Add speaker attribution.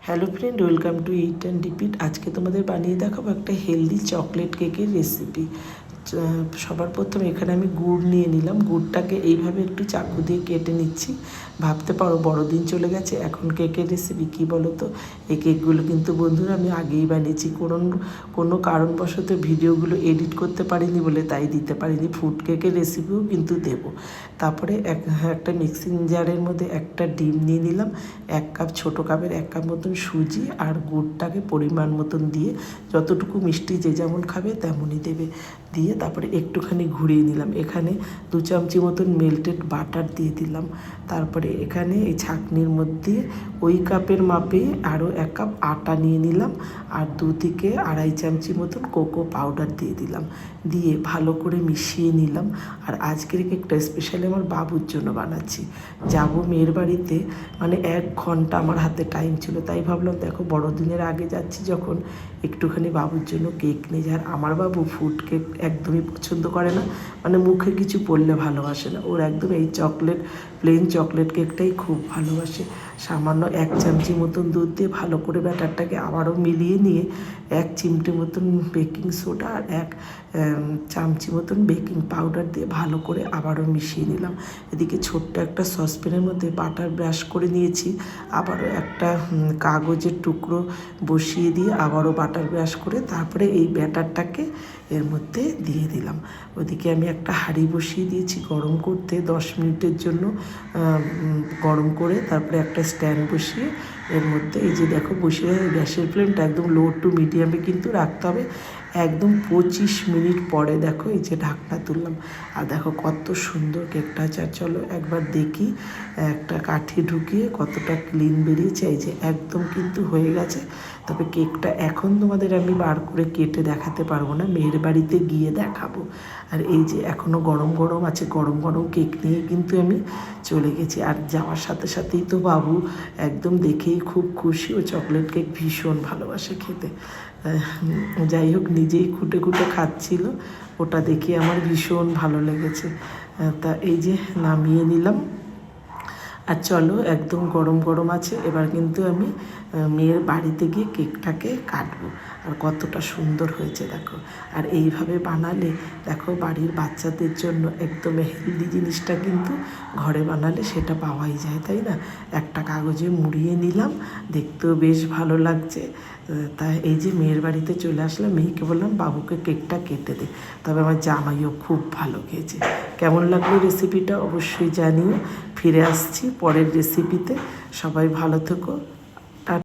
Speaker 1: Hello friend, welcome to it and repeat. আজকে তোমাদের বানিয়ে দেখাবো একটা হেলদি চকলেট কেকের রেসিপি। সবার প্রথমে এখানে আমি গুড় নিয়ে নিলাম। গুড়টাকে এইভাবে একটু চাকু দিয়ে কেটে নিচ্ছি। ভাবতে পারো বড়দিন চলে গেছে, এখন কেকের রেসিপি কী বলো তো? এই কেকগুলো কিন্তু বন্ধুরা আমি আগেই বানিয়েছি। কোনো কারণবশত ভিডিওগুলো এডিট করতে পারিনি বলে তাই দিতে পারিনি। ফুড কেকের রেসিপিও কিন্তু দেবো। তারপরে একটা মিক্সিং জারের মধ্যে একটা ডিম নিয়ে নিলাম, 1 কাপ, ছোটো কাপের 1 কাপ মতন সুজি আর গুড়টাকে পরিমাণ মতন দিয়ে, যতটুকু মিষ্টি যে যেমন খাবে তেমনই দেবে, দিয়ে তারপরে একটুখানি ঘুরিয়ে নিলাম। এখানে 2 চামচি মতন মেল্টেড বাটার দিয়ে দিলাম। তারপরে এখানে এই ছাঁকনির মধ্যে ওই কাপের মাপে আরও 1 কাপ আটা নিয়ে নিলাম, আর 2 থেকে 2.5 চামচি মতন কোকো পাউডার দিয়ে দিলাম, দিয়ে ভালো করে মিশিয়ে নিলাম। আর আজকের কেকটা স্পেশালি আমার বাবুর জন্য বানাচ্ছি। যাবো মেয়ের বাড়িতে, মানে 1 ঘন্টা আমার হাতে টাইম ছিল, তাই ভাবলাম দেখো বড়দিনের আগে যাচ্ছি যখন, একটুখানি বাবুর জন্য কেক নিয়ে যায়। আর আমার বাবু ফুড কেক একদমই পছন্দ করে না, মানে মুখে কিছু পড়লে ভালোবাসে না। ওর একদম এই প্লেন চকলেট কেকটাই খুব ভালোবাসে। সামান্য 1 চামচি মতন দুধ দিয়ে ভালো করে ব্যাটারটাকে আবারও মিলিয়ে নিয়ে 1 চিমটে মতন বেকিং সোডা আর 1 চামচি মতন বেকিং পাউডার দিয়ে ভালো করে আবারও মিশিয়ে নিলাম। এদিকে ছোট্ট একটা সসপ্যানের মধ্যে বাটার ব্রাশ করে নিয়েছি, আবারও একটা কাগজের টুকরো বসিয়ে দিয়ে আবারও বাটার ব্রাশ করে তারপরে এই ব্যাটারটাকে এর মধ্যে দিয়ে দিলাম। ওদিকে আমি একটা হাঁড়ি বসিয়ে দিয়েছি গরম করতে 10 মিনিটের জন্য, গরম করে তারপরে একটা স্ট্যান্ড বসিয়ে এর মধ্যে এই যে দেখো বসিয়ে, গ্যাসের ফ্লেমটা একদম লো টু মিডিয়ামে কিন্তু রাখতে হবে। একদম 25 মিনিট পরে দেখো এই যে ঢাকনা তুললাম, আর দেখো কত সুন্দর কেকটা আছে। আর চলো একবার দেখি একটা কাঠি ঢুকিয়ে কতটা ক্লিন বেরিয়েছে। এই যে একদম কিন্তু হয়ে গেছে। তবে কেকটা এখন তোমাদের আমি বার করে কেটে দেখাতে পারবো না, মেয়ের বাড়িতে গিয়ে দেখাবো। আর এই যে এখনও গরম গরম আছে, গরম গরম কেক নিয়ে কিন্তু আমি চলে গেছি। আর যাওয়ার সাথে সাথেই তো বাবু একদম দেখেই খুব খুশি, ও চকলেট কেক ভীষণ ভালোবাসে খেতে। যাই হোক, নিজেই খুঁটে খুঁটে খাচ্ছিল, ওটা দেখে আমার ভীষণ ভালো লেগেছে। তা এই যে নামিয়ে নিলাম। আর চলো, একদম গরম গরম আছে, এবার কিন্তু আমি মেয়ের বাড়িতে গিয়ে কেকটাকে কাটবো। আর কতটা সুন্দর হয়েছে দেখো। আর এইভাবে বানালে দেখো বাড়ির বাচ্চাদের জন্য একদম হেলদি জিনিসটা কিন্তু ঘরে বানালে সেটা পাওয়াই যায়, তাই না? একটা কাগজে মুড়িয়ে নিলাম, দেখতেও বেশ ভালো লাগছে। তাই এই যে মেয়ের বাড়িতে চলে আসলাম, মেয়েকে বললাম বাবুকে কেকটা কেটে দে। তবে আমার জামাইও খুব ভালো খেয়েছে। কেমন লাগলো রেসিপিটা অবশ্যই জানিও। ফিরে আসছি পরের রেসিপিতে। সবাই ভালো থেকো।